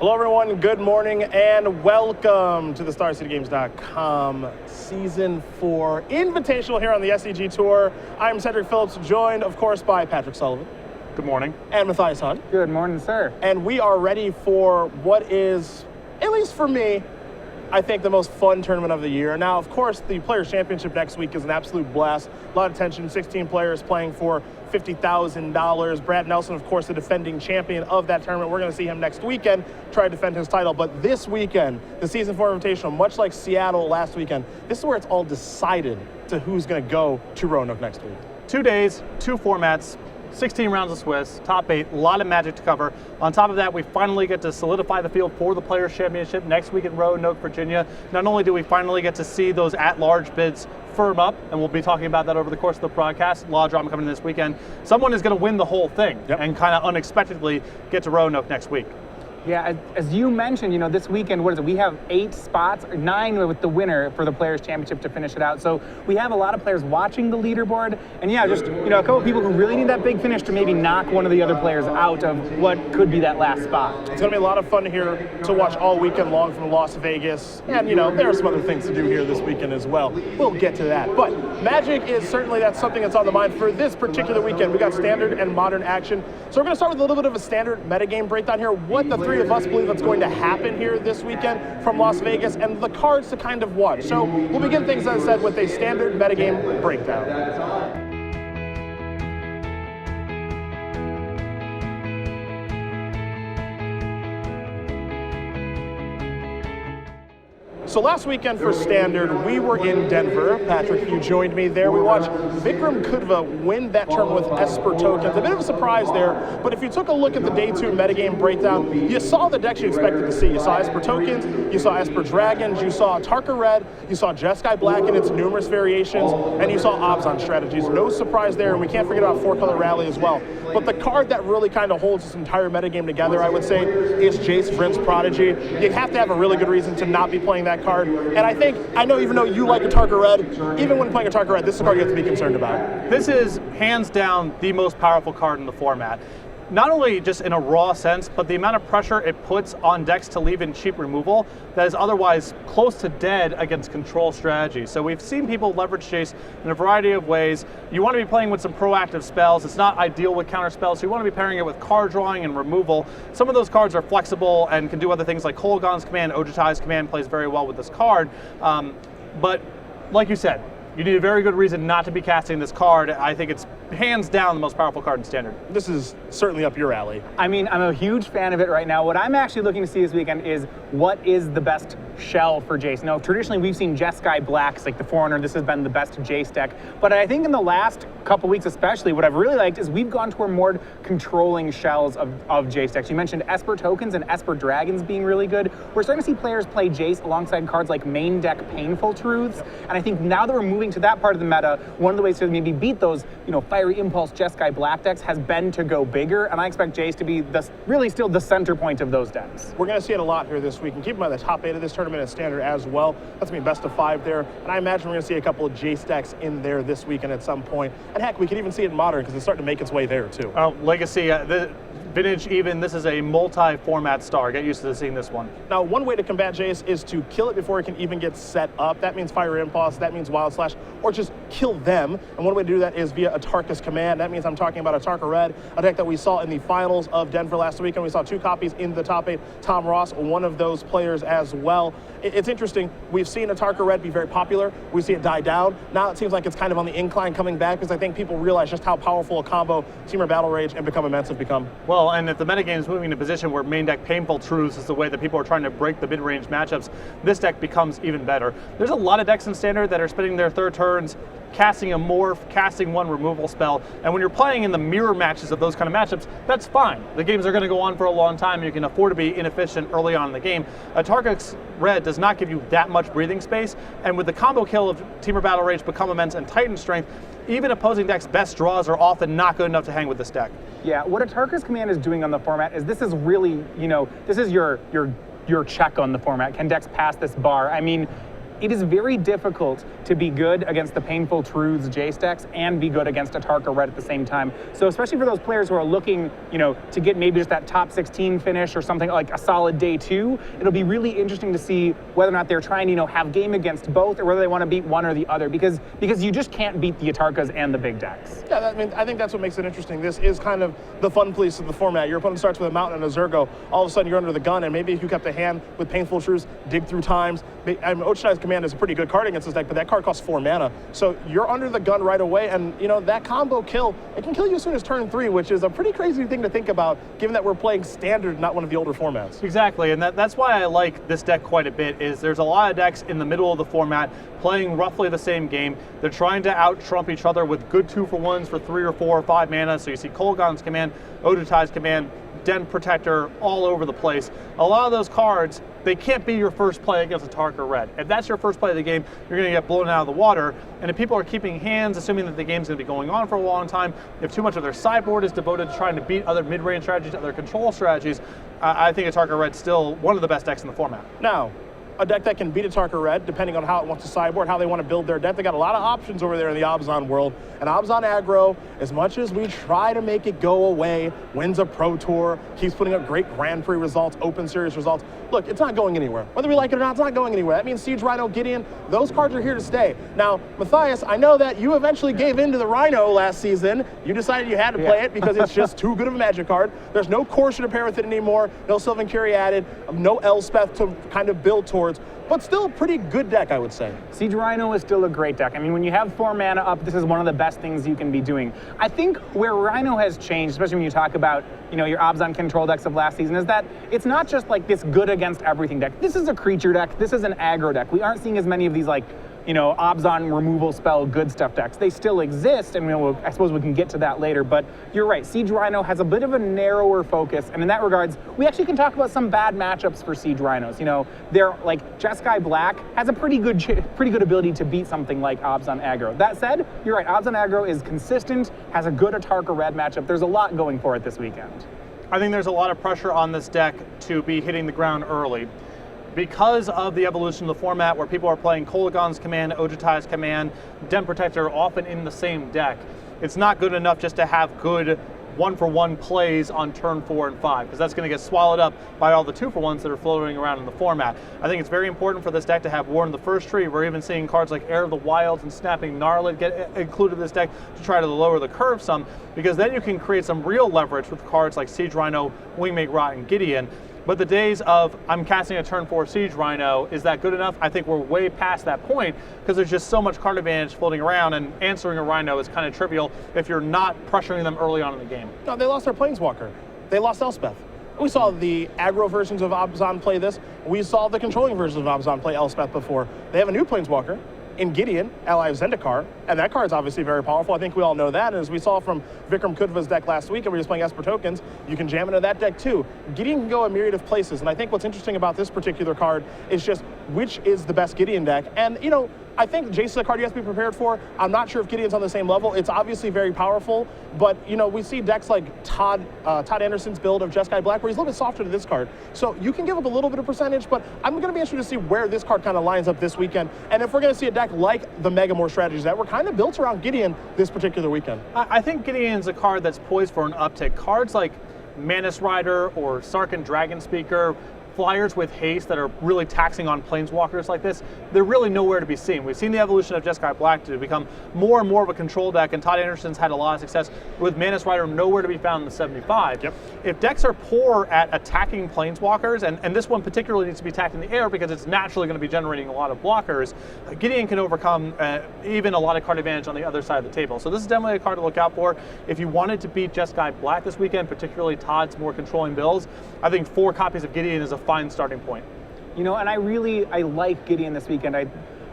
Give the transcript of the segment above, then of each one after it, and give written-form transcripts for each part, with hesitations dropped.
Hello everyone, good morning and welcome to the StarCityGames.com Season 4 Invitational here on the SCG Tour. I'm Cedric Phillips, joined of course by Patrick Sullivan. Good morning. And Matthias Hunt. Good morning, sir. And we are ready for what is, at least for me, I think the most fun tournament of the year. Now, of course, the Players' Championship next week is an absolute blast. A lot of attention, 16 players playing for $50,000. Brad Nelson, of course, the defending champion of that tournament. We're going to see him next weekend try to defend his title. But this weekend, the Season 4 Invitational, much like Seattle last weekend, this is where it's all decided to who's going to go to Roanoke next week. 2 days, 2 formats, 16 rounds of Swiss, top 8, a lot of Magic to cover. On top of that, we finally get to solidify the field for the Players' Championship next week in Roanoke, Virginia. Not only do we finally get to see those at-large bids firm up, and we'll be talking about that over the course of the broadcast, a lot of drama coming in this weekend, someone is going to win the whole thing and kind of unexpectedly get to Roanoke next week. Yeah, as you mentioned, this weekend, what is it? We have 8 spots, 9 with the winner for the Players' Championship to finish it out. So we have a lot of players watching the leaderboard, and just a couple of people who really need that big finish to maybe knock one of the other players out of what could be that last spot. It's going to be a lot of fun here to watch all weekend long from Las Vegas, and there are some other things to do here this weekend as well. We'll get to that, but Magic is certainly that's something that's on the mind for this particular weekend. We got standard and modern action, so we're going to start with a little bit of a standard metagame breakdown here. What the three of us believe that's going to happen here this weekend from Las Vegas, and the cards to kind of watch. So we'll begin things, as I said, with a standard metagame breakdown. So last weekend for Standard, we were in Denver. Patrick, you joined me there. We watched Vikram Kudva win that tournament with Esper Tokens. A bit of a surprise there, but if you took a look at the Day 2 metagame breakdown, you saw the decks you expected to see. You saw Esper Tokens, you saw Esper Dragons, you saw Tarka Red, you saw Jeskai Black in its numerous variations, and you saw Obzon strategies. No surprise there, and we can't forget about 4-color Rally as well. But the card that really kind of holds this entire metagame together, I would say, is Jace Vryn's Prodigy. You have to have a really good reason to not be playing that card. And I know even though you like a Tarka Red, even when playing a Tarka Red, this is a card you have to be concerned about. This is hands down the most powerful card in the format. Not only just in a raw sense, but the amount of pressure it puts on decks to leave in cheap removal that is otherwise close to dead against control strategies. So we've seen people leverage Jace in a variety of ways. You want to be playing with some proactive spells. It's not ideal with counter spells, so you want to be pairing it with card drawing and removal. Some of those cards are flexible and can do other things like Kolaghan's Command, Ojutai's Command plays very well with this card. But like you said, you need a very good reason not to be casting this card. I think it's hands down the most powerful card in Standard. This is certainly up your alley. I mean, I'm a huge fan of it right now. What I'm actually looking to see this weekend is what is the best shell for Jace. Now, traditionally, we've seen Jeskai Blacks, like the Foreigner. This has been the best Jace deck. But I think in the last couple weeks especially, what I've really liked is we've gone toward more controlling shells of Jace decks. You mentioned Esper Tokens and Esper Dragons being really good. We're starting to see players play Jace alongside cards like main deck Painful Truths. And I think now that we're moving to that part of the meta, one of the ways to maybe beat those, Fiery Impulse Jeskai Black decks has been to go bigger, and I expect Jace to be really still the center point of those decks. We're going to see it a lot here this week, and keep in mind the top 8 of this tournament is Standard as well. That's going to be best of 5 there, and I imagine we're going to see a couple of Jace decks in there this weekend at some point. And heck, we could even see it in Modern, because it's starting to make its way there too. Legacy, Vintage even, this is a multi-format star. Get used to seeing this one. Now, one way to combat Jace is to kill it before it can even get set up. That means Fire Impulse, that means Wild Slash, or just kill them. And one way to do that is via a Tarka's Command. That means I'm talking about a Tarka Red, a deck that we saw in the finals of Denver last week, and we saw 2 copies in the top 8. Tom Ross, one of those players as well. It's interesting. We've seen a Tarka Red be very popular. We see it die down. Now it seems like it's kind of on the incline coming back, because I think people realize just how powerful a combo Temur Battle Rage and Become Immense have become. Well, and if the metagame is moving in a position where main deck Painful Truths is the way that people are trying to break the mid-range matchups, this deck becomes even better. There's a lot of decks in Standard that are spending their third turns casting a morph, casting one removal spell, and when you're playing in the mirror matches of those kind of matchups, that's fine. The games are going to go on for a long time, and you can afford to be inefficient early on in the game. A Tarka's Red does not give you that much breathing space, and with the combo kill of Temur Battle Rage, Become Immense, and Titan Strength, even opposing decks' best draws are often not good enough to hang with this deck. Yeah, what a Tarka's Command is doing on the format is this is really, this is your check on the format. Can decks pass this bar? I mean, it is very difficult to be good against the Painful Truths Jace decks and be good against a Tarka Red at the same time. So especially for those players who are looking, to get maybe just that top 16 finish or something like a solid day 2, it'll be really interesting to see whether or not they're trying to, have game against both, or whether they want to beat one or the other, because you just can't beat the Atarkas and the big decks. Yeah, I think that's what makes it interesting. This is kind of the fun piece of the format. Your opponent starts with a Mountain and a Zergo. All of a sudden, you're under the gun, and maybe if you kept a hand with Painful Truths, Dig Through Times. Oceanized Command is a pretty good card against this deck, but that card costs 4 mana. So you're under the gun right away, and that combo kill, it can kill you as soon as turn 3, which is a pretty crazy thing to think about, given that we're playing Standard, not one of the older formats. Exactly, and that's why I like this deck quite a bit, is there's a lot of decks in the middle of the format playing roughly the same game. They're trying to out-trump each other with good 2-for-1s for 3 or 4 or 5 mana. So you see Kolaghan's Command, Odotai's Command, Den Protector all over the place. A lot of those cards, they can't be your first play against a Tarka Red. If that's your first play of the game, you're going to get blown out of the water. And if people are keeping hands, assuming that the game's going to be going on for a long time, if too much of their sideboard is devoted to trying to beat other mid-range strategies, other control strategies, I think a Tarka Red's still one of the best decks in the format. Now, a deck that can beat a Tarka Red, depending on how it wants to sideboard, how they want to build their deck. They got a lot of options over there in the Abzan world. And Abzan aggro, as much as we try to make it go away, wins a Pro Tour, keeps putting up great Grand Prix results, Open Series results. Look, it's not going anywhere. Whether we like it or not, it's not going anywhere. That means Siege Rhino, Gideon, those cards are here to stay. Now, Matthias, I know that you eventually gave in to the Rhino last season. You decided you had to play it because it's just too good of a Magic card. There's no Corsair to pair with it anymore, no Sylvan Curie added, no Elspeth to kind of build towards. But still a pretty good deck, I would say. Siege Rhino is still a great deck. I mean, when you have 4 mana up, this is one of the best things you can be doing. I think where Rhino has changed, especially when you talk about, your Abzan control decks of last season, is that it's not just like this good against everything deck. This is a creature deck. This is an aggro deck. We aren't seeing as many of these Abzan removal spell good stuff decks. They still exist, and I suppose we can get to that later, but you're right, Siege Rhino has a bit of a narrower focus, and in that regards, we actually can talk about some bad matchups for Siege Rhinos. They're like Jeskai Black has a pretty good ability to beat something like Abzan aggro. That said, you're right, Abzan aggro is consistent, has a good Atarka Red matchup. There's a lot going for it this weekend. I think there's a lot of pressure on this deck to be hitting the ground early. Because of the evolution of the format where people are playing Kolaghan's Command, Odotai's Command, Den Protector often in the same deck, it's not good enough just to have good 1-for-1 plays on turn 4 and 5, because that's going to get swallowed up by all the 2-for-1s that are floating around in the format. I think it's very important for this deck to have War in the First Tree. We're even seeing cards like Heir of the Wilds and Snapping Gnarlid get included in this deck to try to lower the curve some, because then you can create some real leverage with cards like Siege Rhino, Wingmate Rot, and Gideon. But the days of, I'm casting a turn 4 Siege Rhino, is that good enough? I think we're way past that point, because there's just so much card advantage floating around, and answering a Rhino is kind of trivial if you're not pressuring them early on in the game. No, they lost their Planeswalker. They lost Elspeth. We saw the aggro versions of Abzan play this. We saw the controlling versions of Abzan play Elspeth before. They have a new Planeswalker in Gideon, ally of Zendikar, and that card's obviously very powerful. I think we all know that, and as we saw from Vikram Kudva's deck last week, and we were just playing Esper Tokens, you can jam into that deck too. Gideon can go a myriad of places, and I think what's interesting about this particular card is just which is the best Gideon deck. And I think Jace is a card you have to be prepared for. I'm not sure if Gideon's on the same level. It's obviously very powerful, but we see decks like Todd Anderson's build of Jeskai Black, where he's a little bit softer to this card. So you can give up a little bit of percentage, but I'm going to be interested to see where this card kind of lines up this weekend, and if we're going to see a deck like the Megamore strategies that were kind of built around Gideon this particular weekend. I think Gideon's a card that's poised for an uptick. Cards like Manus Rider or Sarkhan Dragon Speaker, flyers with haste that are really taxing on planeswalkers like this, they're really nowhere to be seen. We've seen the evolution of Jeskai Black to become more and more of a control deck, and Todd Anderson's had a lot of success with Manus Rider nowhere to be found in the 75. Yep. If decks are poor at attacking planeswalkers, and this one particularly needs to be attacked in the air because it's naturally going to be generating a lot of blockers, Gideon can overcome even a lot of card advantage on the other side of the table. So this is definitely a card to look out for. If you wanted to beat Jeskai Black this weekend, particularly Todd's more controlling builds, I think 4 copies of Gideon is a fine starting point. And I like Gideon this weekend.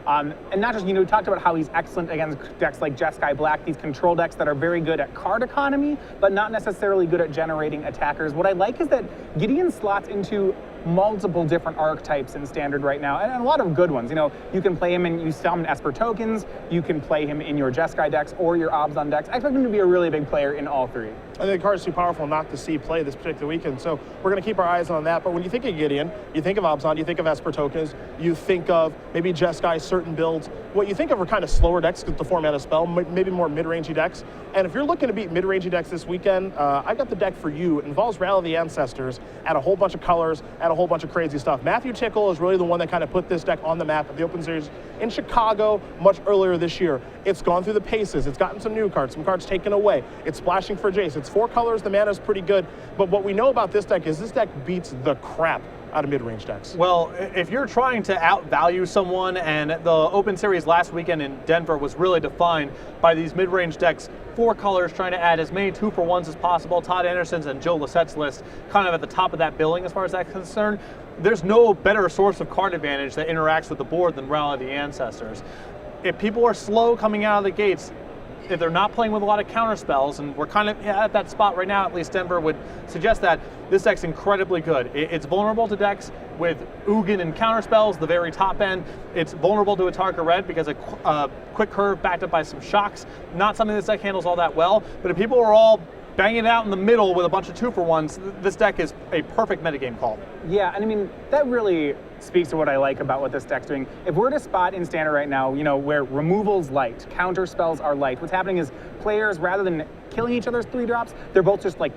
And not just, we talked about how he's excellent against decks like Jeskai Black, these control decks that are very good at card economy, but not necessarily good at generating attackers. What I like is that Gideon slots into multiple different archetypes in Standard right now, and a lot of good ones. You know, you can play him and you summon Esper tokens, you can play him in your Jeskai decks or your Obzon decks. I expect him to be a really big player in all three. I think the card's too powerful not to see play this particular weekend, so we're going to keep our eyes on that. But when you think of Gideon, you think of Obzon, you think of Esper tokens, you think of maybe Jeskai, certain builds. What you think of are kind of slower decks because the 4-mana spell, maybe more mid-rangey decks. And if you're looking to beat mid-rangey decks this weekend, I got the deck for you. It involves Rally of the Ancestors, add a whole bunch of colors, add a whole bunch of crazy stuff. Matthew Tickle is really the one that kind of put this deck on the map at the Open Series in Chicago much earlier this year. It's gone through the paces. It's gotten some new cards, some cards taken away. It's splashing for Jace. It's 4 colors. The mana's pretty good. But what we know about this deck is this deck beats the crap out of mid-range decks. Well, if you're trying to outvalue someone, and the Open Series last weekend in Denver was really defined by these mid-range decks, 4 colors, trying to add as many 2-for-1s as possible. Todd Anderson's and Joe Lissette's list kind of at the top of that billing as far as that's concerned. There's no better source of card advantage that interacts with the board than Rally of the Ancestors. If people are slow coming out of the gates, if they're not playing with a lot of counter spells, and we're kind of at that spot right now, at least Denver would suggest that, this deck's incredibly good. It's vulnerable to decks with Ugin and counter spells, the very top end. It's vulnerable to a Tarka Red because a quick curve backed up by some shocks. Not something this deck handles all that well, but if people are all banging it out in the middle with a bunch of 2-for-1s, this deck is a perfect metagame call. Yeah, and I mean, that really speaks to what I like about what this deck's doing. If we're at a spot in Standard right now, you know, where removal's light, counter spells are light, what's happening is players, rather than killing each other's 3-drops, they're both just like,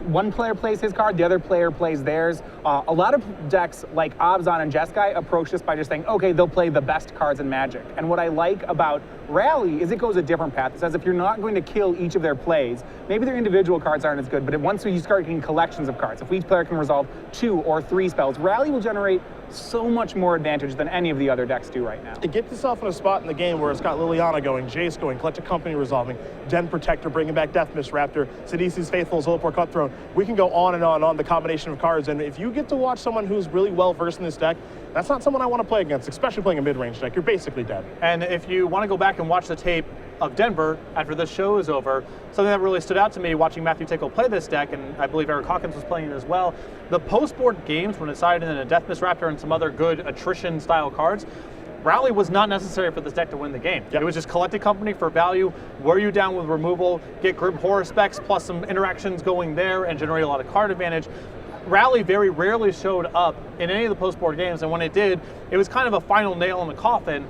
one player plays his card, the other player plays theirs. A lot of decks like Obzon and Jeskai approach this by just saying, okay, they'll play the best cards in Magic. And what I like about Rally is it goes a different path. It says if you're not going to kill each of their plays, maybe their individual cards aren't as good, but once you start getting collections of cards, if each player can resolve 2 or 3 spells, Rally will generate so much more advantage than any of the other decks do right now. To get yourself in a spot in the game where it's got Liliana going, Jace going, Collective Company resolving, Den Protector bringing back Deathmist Raptor, Sidisi's Faithful, Zolapor Cutthroat. We can go on and on the combination of cards, and if you get to watch someone who's really well versed in this deck, that's not someone I want to play against, especially playing a mid-range deck. You're basically dead. And if you want to go back and watch the tape of Denver after this show is over, something that really stood out to me watching Matthew Tickle play this deck, and I believe Eric Hawkins was playing it as well, the post-board games when it sided in a Deathmist Raptor and some other good attrition-style cards, Rally was not necessary for this deck to win the game. Yep. It was just Collected Company for value, wear you down with removal, get Grim Horror specs, plus some interactions going there and generate a lot of card advantage. Rally very rarely showed up in any of the post-board games, and when it did, it was kind of a final nail in the coffin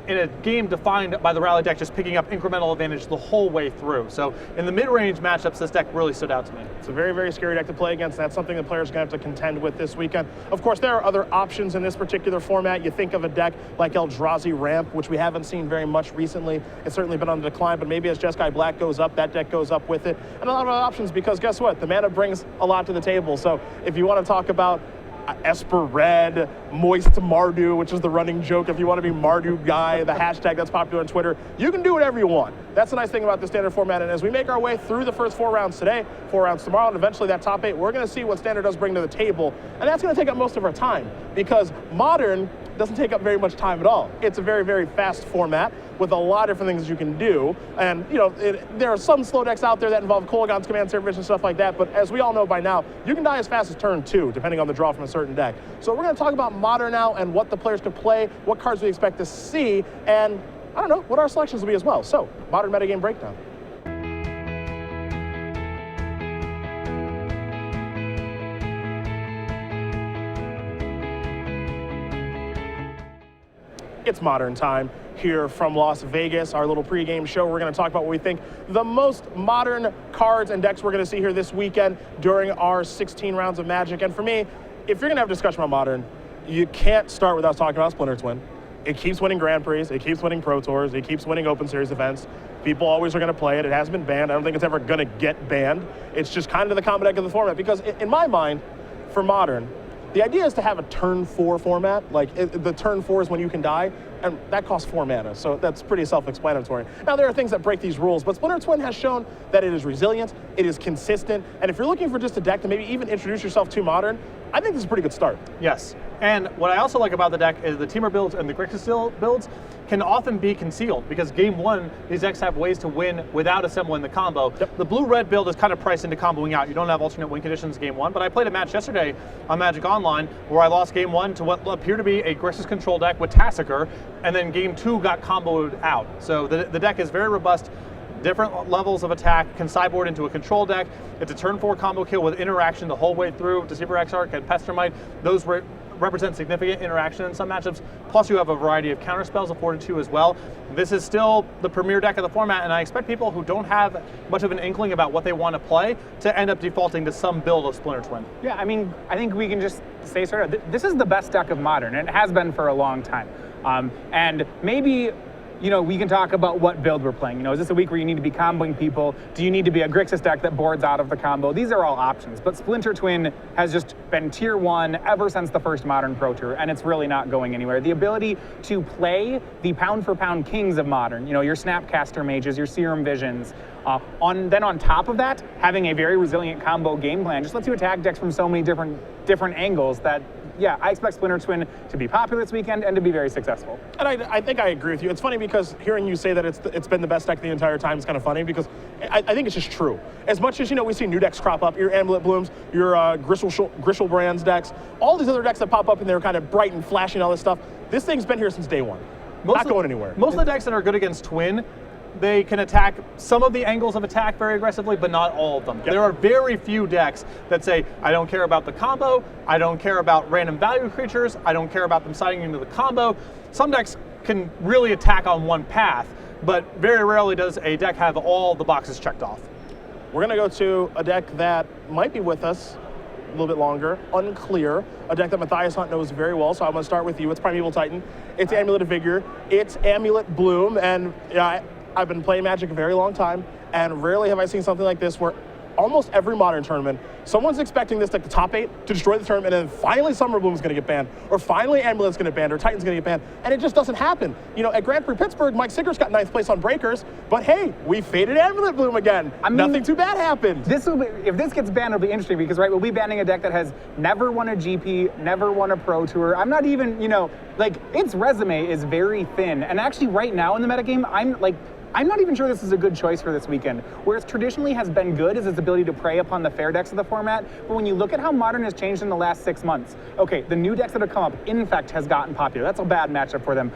in a game defined by the Rally deck just picking up incremental advantage the whole way through. So in the mid-range matchups, this deck really stood out to me. It's a very, very scary deck to play against. That's something the players are going to have to contend with this weekend. Of course, there are other options in this particular format. You think of a deck like Eldrazi Ramp, which we haven't seen very much recently. It's certainly been on the decline, but maybe as Jeskai Black goes up, that deck goes up with it. And a lot of other options, because guess what? The mana brings a lot to the table. So if you want to talk about Esper Red, Moist Mardu, which is the running joke. If you want to be Mardu guy, the hashtag that's popular on Twitter, you can do whatever you want. That's the nice thing about the Standard format. And as we make our way through the first 4 rounds today, 4 rounds tomorrow, and eventually that top 8, we're going to see what Standard does bring to the table. And that's going to take up most of our time, because Modern doesn't take up very much time at all. It's a very, very fast format with a lot of different things you can do. And, you know, there are some slow decks out there that involve Kolaghan's Command Service and stuff like that, but as we all know by now, you can die as fast as turn 2, depending on the draw from a certain deck. So we're going to talk about Modern now and what the players can play, what cards we expect to see, and, I don't know, what our selections will be as well. So, Modern metagame breakdown. It's Modern time here from Las Vegas, our little pregame show. We're going to talk about what we think the most modern cards and decks we're going to see here this weekend during our 16 rounds of Magic. And for me, if you're going to have a discussion about Modern, you can't start without talking about Splinter Twin. It keeps winning Grand Prix, it keeps winning Pro Tours, it keeps winning Open Series events. People always are going to play it. It hasn't been banned. I don't think it's ever going to get banned. It's just kind of the combo deck of the format, because in my mind, for Modern, the idea is to have a turn 4 format. Like, the turn 4 is when you can die, and that costs 4 mana, so that's pretty self-explanatory. Now, there are things that break these rules, but Splinter Twin has shown that it is resilient, it is consistent, and if you're looking for just a deck to maybe even introduce yourself to Modern, I think this is a pretty good start. Yes, and what I also like about the deck is the Teamer builds and the Grixis builds can often be concealed, because game one, these decks have ways to win without assembling the combo. Yep. The blue-red build is kind of priced into comboing out. You don't have alternate win conditions game one, but I played a match yesterday on Magic Online where I lost game one to what appeared to be a Grixis control deck with Tassiger, and then game two got comboed out. So the deck is very robust. Different levels of attack, can sideboard into a control deck. It's a turn 4 combo kill with interaction the whole way through. Deceiver Exarch and Pestermite, those represent significant interaction in some matchups. Plus you have a variety of counter spells afforded to you as well. This is still the premier deck of the format, and I expect people who don't have much of an inkling about what they want to play to end up defaulting to some build of Splinter Twin. Yeah, I mean, I think we can just say sort of, this is the best deck of Modern, and it has been for a long time. And maybe, you know, we can talk about what build we're playing. You know, is this a week where you need to be comboing people? Do you need to be a Grixis deck that boards out of the combo? These are all options, but Splinter Twin has just been tier 1 ever since the first Modern Pro Tour, and it's really not going anywhere. The ability to play the pound-for-pound kings of Modern, you know, your Snapcaster Mages, your Serum Visions, then on top of that, having a very resilient combo game plan just lets you attack decks from so many different angles that, yeah, I expect Splinter Twin to be popular this weekend and to be very successful. And I think I agree with you. It's funny because hearing you say that it's been the best deck the entire time is kind of funny, because I think it's just true. As much as, you know, we see new decks crop up, your Amulet Blooms, your Grishel Brands decks, all these other decks that pop up and they're kind of bright and flashy and all this stuff, this thing's been here since day one. Not going anywhere. Most of the decks that are good against Twin, they can attack some of the angles of attack very aggressively, but not all of them. Yep. There are very few decks that say, I don't care about the combo, I don't care about random value creatures, I don't care about them siding into the combo. Some decks can really attack on one path, but very rarely does a deck have all the boxes checked off. We're going to go to a deck that might be with us a little bit longer, unclear, a deck that Matthias Hunt knows very well, so I'm going to start with you. It's Primeval Titan, it's Amulet of Vigor, it's Amulet Bloom, and I've been playing Magic a very long time, and rarely have I seen something like this where almost every Modern tournament, someone's expecting this deck to top 8 to destroy the tournament, and then finally Summer Bloom's going to get banned, or finally Amulet's going to get banned, or Titan's going to get banned, and it just doesn't happen. You know, at Grand Prix Pittsburgh, Mike Sickers got 9th place on Breakers, but hey, we faded Amulet Bloom again. I mean, nothing too bad happened. If this gets banned, it'll be interesting, because, right, we'll be banning a deck that has never won a GP, never won a Pro Tour. I'm not even, you know, like, its resume is very thin, and actually right now in the metagame, I'm not even sure this is a good choice for this weekend. Whereas traditionally has been good is its ability to prey upon the fair decks of the format, but when you look at how Modern has changed in the last 6 months, okay, the new decks that have come up, Infect has gotten popular. That's a bad matchup for them.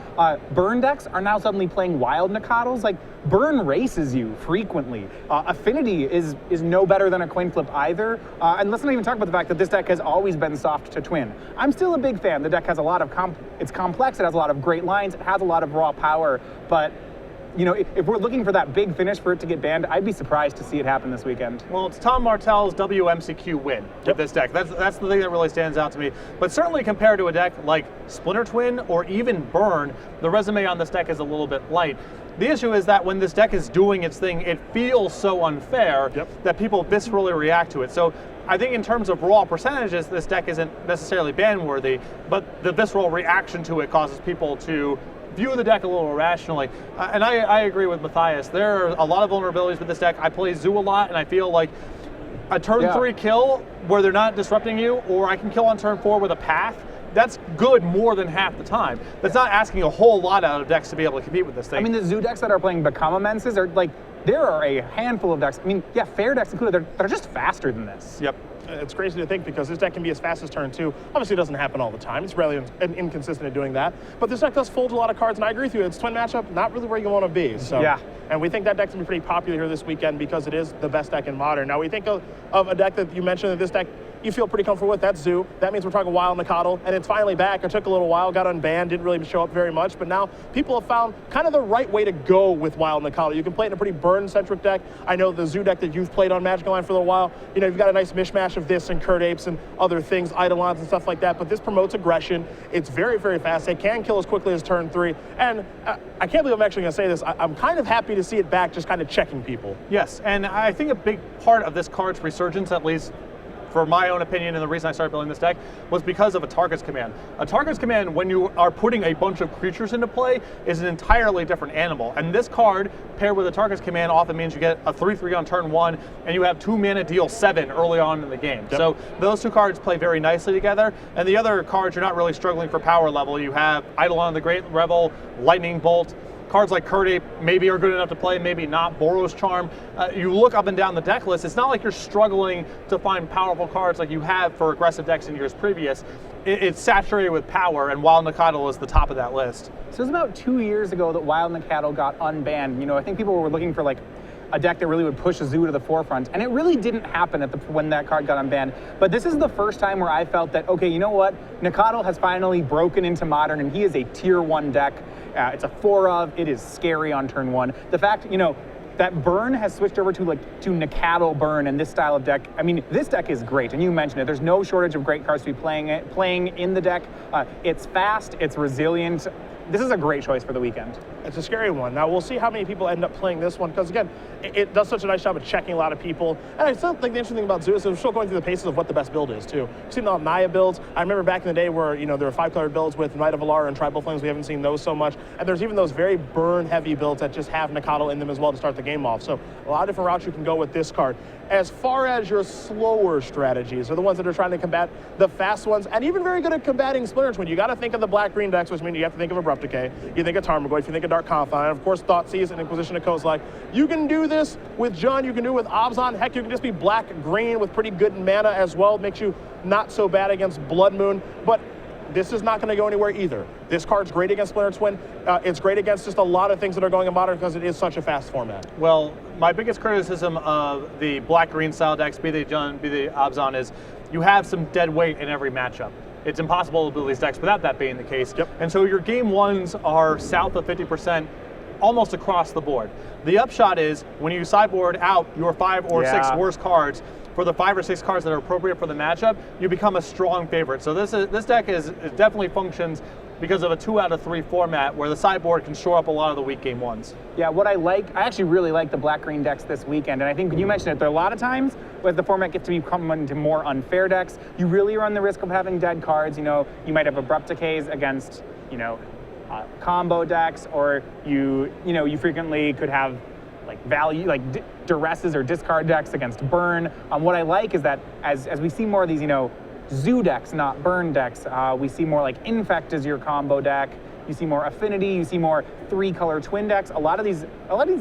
Burn decks are now suddenly playing Wild Nakados. Like, Burn races you frequently. Affinity is no better than a coin flip either. And let's not even talk about the fact that this deck has always been soft to twin. I'm still a big fan. The deck has a lot of it's complex, it has a lot of great lines, it has a lot of raw power, but you know, if we're looking for that big finish for it to get banned, I'd be surprised to see it happen this weekend. Well, it's Tom Martell's WMCQ win with this deck. That's the thing that really stands out to me. But certainly compared to a deck like Splinter Twin or even Burn, the resume on this deck is a little bit light. The issue is that when this deck is doing its thing, it feels so unfair that people viscerally react to it. So I think in terms of raw percentages, this deck isn't necessarily ban-worthy, but the visceral reaction to it causes people to view the deck a little irrationally. And I agree with Matthias. There are a lot of vulnerabilities with this deck. I play Zoo a lot, and I feel like a turn 3 kill where they're not disrupting you, or I can kill on turn 4 with a path, that's good more than half the time. That's not asking a whole lot out of decks to be able to compete with this thing. I mean, the Zoo decks that are playing Become Immenses are like, there are a handful of decks. I mean, yeah, fair decks included, they're just faster than this. Yep. It's crazy to think, because this deck can be as fast as turn 2. Obviously, it doesn't happen all the time. It's really inconsistent at doing that. But this deck does fold a lot of cards, and I agree with you. It's twin matchup, not really where you want to be. So, yeah. And we think that deck's going to be pretty popular here this weekend because it is the best deck in Modern. Now, we think of a deck that you mentioned that this deck you feel pretty comfortable with. That's Zoo. That means we're talking Wild Nakato, and it's finally back. It took a little while, got unbanned, didn't really show up very much, but now people have found kind of the right way to go with Wild Nakato. You can play it in a pretty burn-centric deck. I know the Zoo deck that you've played on Magic Online for a little while, you know, you've got a nice mishmash of this and Kurt Apes and other things, Eidolons and stuff like that, but this promotes aggression. It's very, very fast. It can kill as quickly as turn 3, and I can't believe I'm actually going to say this. I'm kind of happy to see it back, just kind of checking people. Yes, and I think a big part of this card's resurgence, at least for my own opinion, and the reason I started building this deck was because of a Target's Command. A Target's Command, when you are putting a bunch of creatures into play, is an entirely different animal. And this card, paired with a Target's Command, often means you get a 3/3 on turn 1, and you have 2 mana deal 7 early on in the game. Yep. So those two cards play very nicely together. And the other cards, you're not really struggling for power level. You have Eidolon the Great Revel, Lightning Bolt. Cards like Curdy maybe are good enough to play, maybe not. Boros Charm. You look up and down the deck list, it's not like you're struggling to find powerful cards like you have for aggressive decks in years previous. It's saturated with power, and Wild Nacatl is the top of that list. So it was about 2 years ago that Wild Nacatl got unbanned. You know, I think people were looking for like a deck that really would push a Zoo to the forefront, and it really didn't happen when that card got unbanned. But this is the first time where I felt that, okay, you know what? Nacatl has finally broken into Modern, and he is a tier 1 deck. It's a 4-of. It is scary on turn 1. The fact, you know, that Burn has switched over to Nacatl Burn and this style of deck. I mean, this deck is great, and you mentioned it. There's no shortage of great cards to be playing in the deck. It's fast. It's resilient. This is a great choice for the weekend. It's a scary one. Now, we'll see how many people end up playing this one, because, again, it does such a nice job of checking a lot of people. And I still think the interesting thing about Zoo is we're still going through the paces of what the best build is, too. We've seen the Naya builds. I remember back in the day where, you know, there were 5-colored builds with Knight of Alara and Tribal Flames. We haven't seen those so much. And there's even those very burn-heavy builds that just have Nacatl in them as well to start the game off. So a lot of different routes you can go with this card. As far as your slower strategies, or the ones that are trying to combat the fast ones, and even very good at combating Splinter Twin, you got to think of the black-green decks, which means you have to think of Abrupt Decay, you think of Tarmogoyf, you think of Dark Confine, and of course Thoughtseize and Inquisition of Kozilek. You can do this with Jund, you can do it with Abzan, heck, you can just be black-green with pretty good mana as well. It makes you not so bad against Blood Moon, but this is not going to go anywhere either. This card's great against Splinter Twin. It's great against just a lot of things that are going in Modern because it is such a fast format. Well, my biggest criticism of the black-green style decks, be they Jund, be they Abzan, is you have some dead weight in every matchup. It's impossible to build these decks without that being the case. Yep. And so your game ones are south of 50% almost across the board. The upshot is when you sideboard out your 5 or 6 worst cards, for the 5 or 6 cards that are appropriate for the matchup, you become a strong favorite. So this deck definitely functions because of a 2 out of 3 format where the sideboard can shore up a lot of the weak game ones. Yeah, what I actually really like the black-green decks this weekend, and I think you mentioned it, there are a lot of times where the format gets to become into more unfair decks, you really run the risk of having dead cards. You know, you might have Abrupt Decays against, you know, combo decks, or you frequently could have like value, like duresses or discard decks against Burn. What I like is that as we see more of these, you know, Zoo decks, not Burn decks, we see more like Infect as your combo deck. You see more Affinity. You see more 3-color twin decks. A lot of these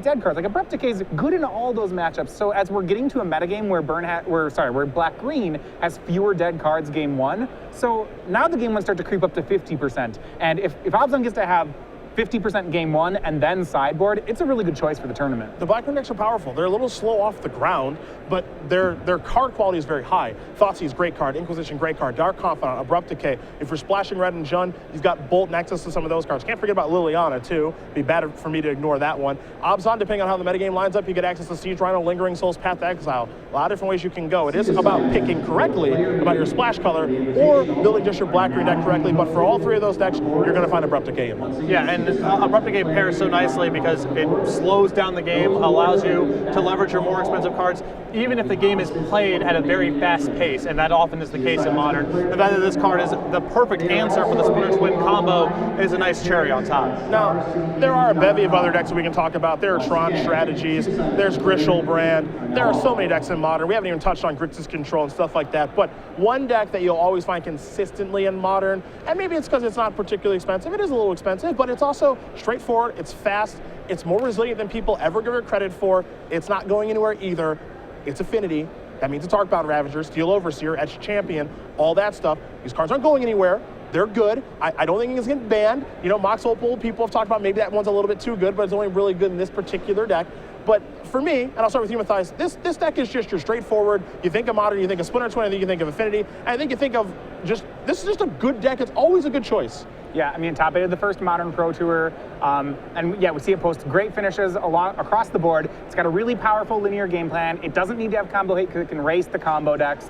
dead cards, like Abrupt Decay, is good in all those matchups. So as we're getting to a metagame where black-green has fewer dead cards game 1, so now the game 1 start to creep up to 50%. And if Abzan gets to have 50% game 1 and then sideboard, it's a really good choice for the tournament. The black-green decks are powerful. They're a little slow off the ground, but their card quality is very high. Thoughtseize, great card. Inquisition, great card. Dark Confidant, Abrupt Decay. If you're splashing red and Jund, you've got Bolt and access to some of those cards. Can't forget about Liliana, too. Be bad for me to ignore that one. Abzan, depending on how the metagame lines up, you get access to Siege Rhino, Lingering Souls, Path to Exile. A lot of different ways you can go. It is about picking correctly about your splash color, or building just your black-green deck correctly, but for all 3 of those decks, you're going to find Abrupt Decay in them. Yeah, and Abrupt Decay pairs so nicely because it slows down the game, allows you to leverage your more expensive cards, even if the game is played at a very fast pace, and that often is the case in Modern. The fact that this card is the perfect answer for the Splinter Twin combo is a nice cherry on top. Now, there are a bevy of other decks that we can talk about. There are Tron strategies, there's Grishol-Brand, there are so many decks in Modern. We haven't even touched on Grixis Control and stuff like that, but one deck that you'll always find consistently in Modern, and maybe it's because it's not particularly expensive, it is a little expensive, but it's also straightforward, it's fast, it's more resilient than people ever give it credit for, it's not going anywhere either. It's Affinity. That means it's Arcbound Ravager, Steel Overseer, Etched Champion, all that stuff. These cards aren't going anywhere. They're good. I don't think it's getting banned. You know, Mox Opal, people have talked about maybe that one's a little bit too good, but it's only really good in this particular deck. But for me, and I'll start with you, Matthias, this deck is just your straightforward. You think of Modern, you think of Splinter Twin, I think you think of Affinity, and I think you think of this is just a good deck. It's always a good choice. Yeah, I mean, top 8 of the first Modern Pro Tour, and yeah, we see it post great finishes across the board. It's got a really powerful linear game plan. It doesn't need to have combo hate because it can race the combo decks.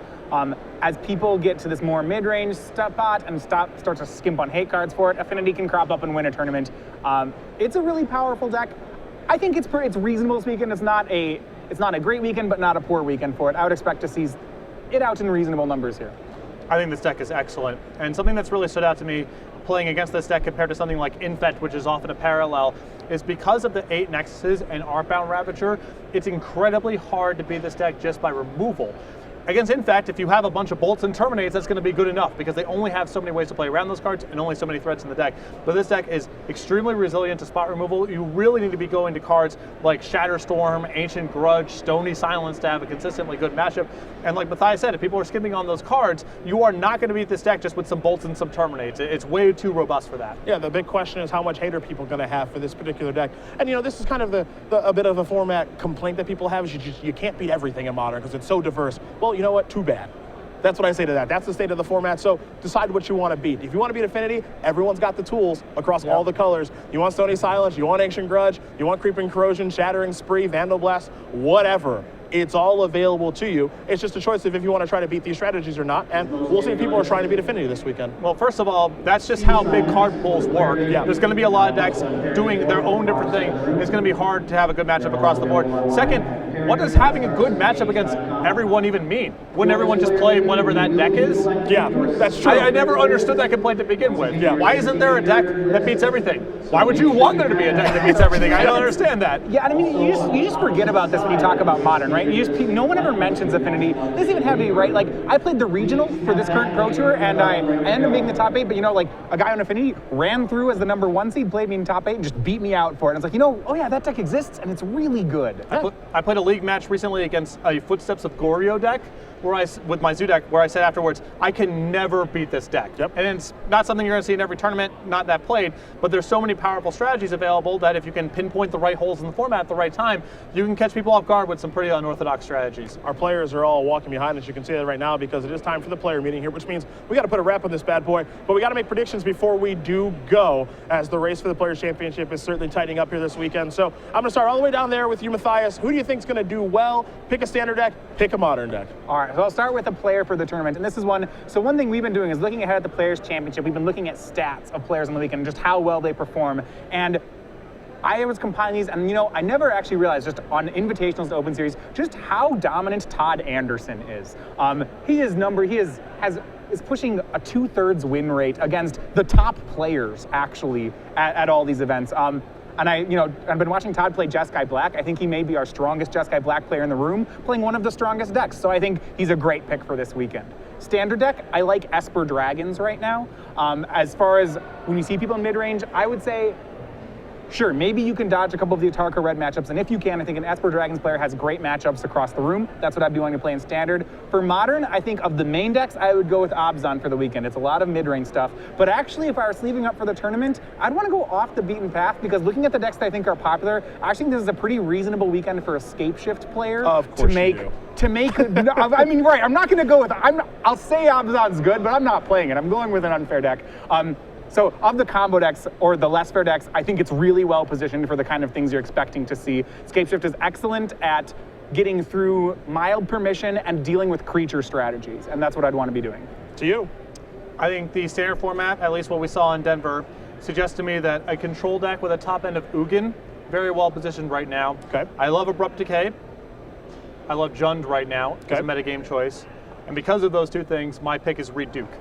As people get to this more mid-range spot and start to skimp on hate cards for it, Affinity can crop up and win a tournament. It's a really powerful deck. I think it's reasonable this weekend. It's not a great weekend, but not a poor weekend for it. I would expect to see it out in reasonable numbers here. I think this deck is excellent. And something that's really stood out to me playing against this deck compared to something like Infect, which is often a parallel, is because of the 8 Nexuses and Artbound Ravager, it's incredibly hard to beat this deck just by removal. Against Infect, if you have a bunch of bolts and terminates, that's going to be good enough because they only have so many ways to play around those cards and only so many threats in the deck. But this deck is extremely resilient to spot removal. You really need to be going to cards like Shatterstorm, Ancient Grudge, Stony Silence to have a consistently good matchup. And like Matthias said, if people are skipping on those cards, you are not going to beat this deck just with some bolts and some terminates. It's way too robust for that. Yeah, the big question is how much hate are people going to have for this particular deck? And you know, this is kind of a bit of a format complaint that people have is you can't beat everything in Modern because it's so diverse. Well, you know what? Too bad. That's what I say to that. That's the state of the format. So decide what you want to beat. If you want to beat Affinity, everyone's got the tools across all the colors. You want Stony Silence, you want Ancient Grudge, you want Creeping Corrosion, Shattering Spree, Vandal Blast, whatever. It's all available to you. It's just a choice of if you want to try to beat these strategies or not. And we'll see if people are trying to beat Affinity this weekend. Well, first of all, that's just how big card pools work. Yeah. There's going to be a lot of decks doing their own different thing. It's going to be hard to have a good matchup across the board. Second, what does having a good matchup against everyone even mean? Wouldn't everyone just play whatever that deck is? Yeah, that's true. I never understood that complaint to begin with. Yeah. Why isn't there a deck that beats everything? Why would you want there to be a deck that beats everything? I don't understand that. Yeah, I mean, you just forget about this when you talk about Modern, right? No one ever mentions Affinity. It doesn't even have to be, right? Like, I played the regional for this current Pro Tour, and I ended up making the top 8, but you know, like, a guy on Affinity ran through as the #1 seed, played me in top 8, and just beat me out for it. And it's like, you know, oh yeah, that deck exists, and it's really good. I played a league match recently against a Footsteps of Goryo deck, with my Zoo deck, where I said afterwards, I can never beat this deck. Yep. And it's not something you're going to see in every tournament, not that played, but there's so many powerful strategies available that if you can pinpoint the right holes in the format at the right time, you can catch people off guard with some pretty unorthodox strategies. Our players are all walking behind us. You can see that right now because it is time for the player meeting here, which means we got to put a wrap on this bad boy, but we got to make predictions before we do go, as the race for the Players' Championship is certainly tightening up here this weekend. So I'm going to start all the way down there with you, Matthias. Who do you think is going to do well? Pick a standard deck, pick a modern deck. All right, so I'll start with a player for the tournament, and this is one. So one thing we've been doing is looking ahead at the Players' Championship. We've been looking at stats of players on the weekend, just how well they perform. And I was compiling these, and you know, I never actually realized just on invitationals to Open Series just how dominant Todd Anderson is. He is pushing a 2/3 win rate against the top players actually at all these events. And I've been watching Todd play Jeskai Black. I think he may be our strongest Jeskai Black player in the room, playing one of the strongest decks. So I think he's a great pick for this weekend. Standard deck, I like Esper Dragons right now. As far as when you see people in mid-range, I would say, sure, maybe you can dodge a couple of the Atarka Red matchups, and if you can, I think an Esper Dragons player has great matchups across the room. That's what I'd be willing to play in Standard. For Modern, I think of the main decks, I would go with Abzan for the weekend. It's a lot of mid-range stuff, but actually, if I were sleeving up for the tournament, I'd want to go off the beaten path, because looking at the decks that I think are popular, I think this is a pretty reasonable weekend for a Scapeshift player to make. I mean, right, I'm not going to go with, I'll say Abzan's good, but I'm not playing it. I'm going with an unfair deck. So of the combo decks, or the less fair decks, I think it's really well positioned for the kind of things you're expecting to see. Scapeshift is excellent at getting through mild permission and dealing with creature strategies, and that's what I'd want to be doing. To you. I think the standard format, at least what we saw in Denver, suggests to me that a control deck with a top end of Ugin, very well positioned right now. Okay. I love Abrupt Decay. I love Jund right now as a metagame choice. And because of those two things, my pick is Reed Duke,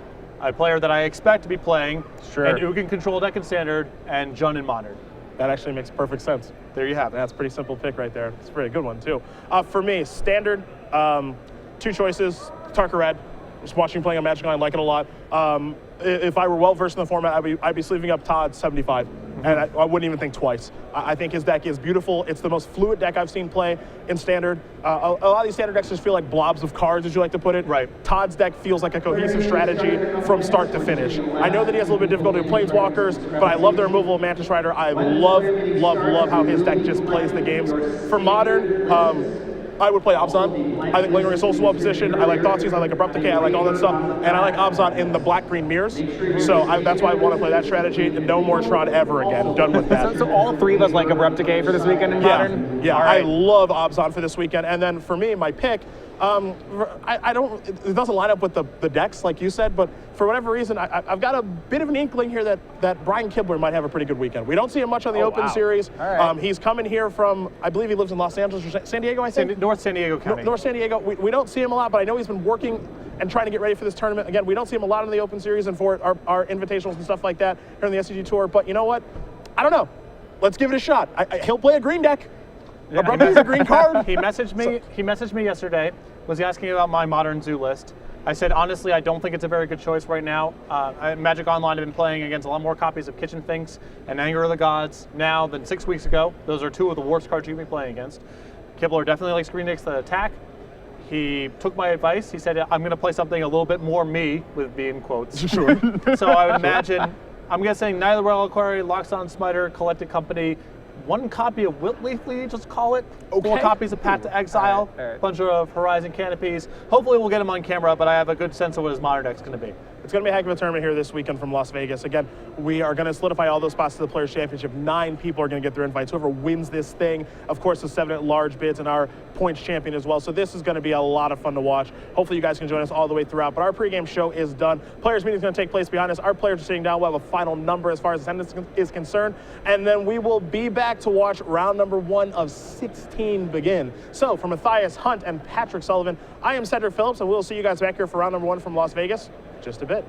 a player that I expect to be playing an Ugin control deck in Standard and Jund in Modern. That actually makes perfect sense. There you have it. That's a pretty simple pick right there. It's a pretty good one, too. For me, Standard, 2 choices, Atarka Red. Just watching playing on Magic Line, like it a lot. If I were well-versed in the format, I'd be sleeving up Todd 75, and I wouldn't even think twice. I think his deck is beautiful. It's the most fluid deck I've seen play in Standard. A lot of these Standard decks just feel like blobs of cards, as you like to put it. Right. Todd's deck feels like a cohesive strategy from start to finish. I know that he has a little bit of difficulty with Planeswalkers, but I love the removal of Mantis Rider. I love how his deck just plays the games. For Modern, I would play Abzan. I think Lingering Soul is well positioned. I like Thoughtseize, I like Abrupt Decay, I like all that stuff. And I like Abzan in the black-green mirrors. So that's why I want to play that strategy. No more Tron ever again. Done with that. So all 3 of us like Abrupt Decay for this weekend in Modern? Yeah, right. I love Abzan for this weekend. And then for me, my pick, I don't. It doesn't line up with the decks like you said, but for whatever reason, I've got a bit of an inkling here that Brian Kibler might have a pretty good weekend. We don't see him much on the Open Series. All right. He's coming here from, I believe he lives in Los Angeles or San Diego, I think. North San Diego County. North San Diego. We don't see him a lot, but I know he's been working and trying to get ready for this tournament. Again, we don't see him a lot in the Open Series and for our invitationals and stuff like that here on the SCG Tour. But you know what? I don't know. Let's give it a shot. He'll play a green deck. Yeah, Abruptly is a green card. He messaged me. He messaged me yesterday. Was asking about my Modern Zoo list. I said honestly, I don't think it's a very good choice right now. Magic Online have been playing against a lot more copies of Kitchen Finks and Anger of the Gods now than 6 weeks ago. Those are two of the worst cards you can be playing against. Kibler definitely likes green decks that attack. He took my advice. He said, I'm going to play something a little bit more me, with me in quotes. Sure. So I would imagine, I'm guessing Night of the Reliquary, Lockstone Smiter, Collected Company, one copy of Wilt-Leaf Lead, just call it. Okay. 4 copies of Path to Exile, All right. bunch of Horizon Canopies. Hopefully we'll get him on camera, but I have a good sense of what his modern deck's going to be. It's going to be a heck of a tournament here this weekend from Las Vegas. Again, we are going to solidify all those spots to the Players' Championship. 9 people are going to get their invites. Whoever wins this thing, of course, the 7 at large bids and our points champion as well. So this is going to be a lot of fun to watch. Hopefully you guys can join us all the way throughout. But our pregame show is done. Players' meeting is going to take place behind us. Our players are sitting down. We'll have a final number as far as attendance is concerned. And then we will be back to watch round number 1 of 16 begin. So for Matthias Hunt and Patrick Sullivan, I am Cedric Phillips, and we'll see you guys back here for round number 1 from Las Vegas in just a bit.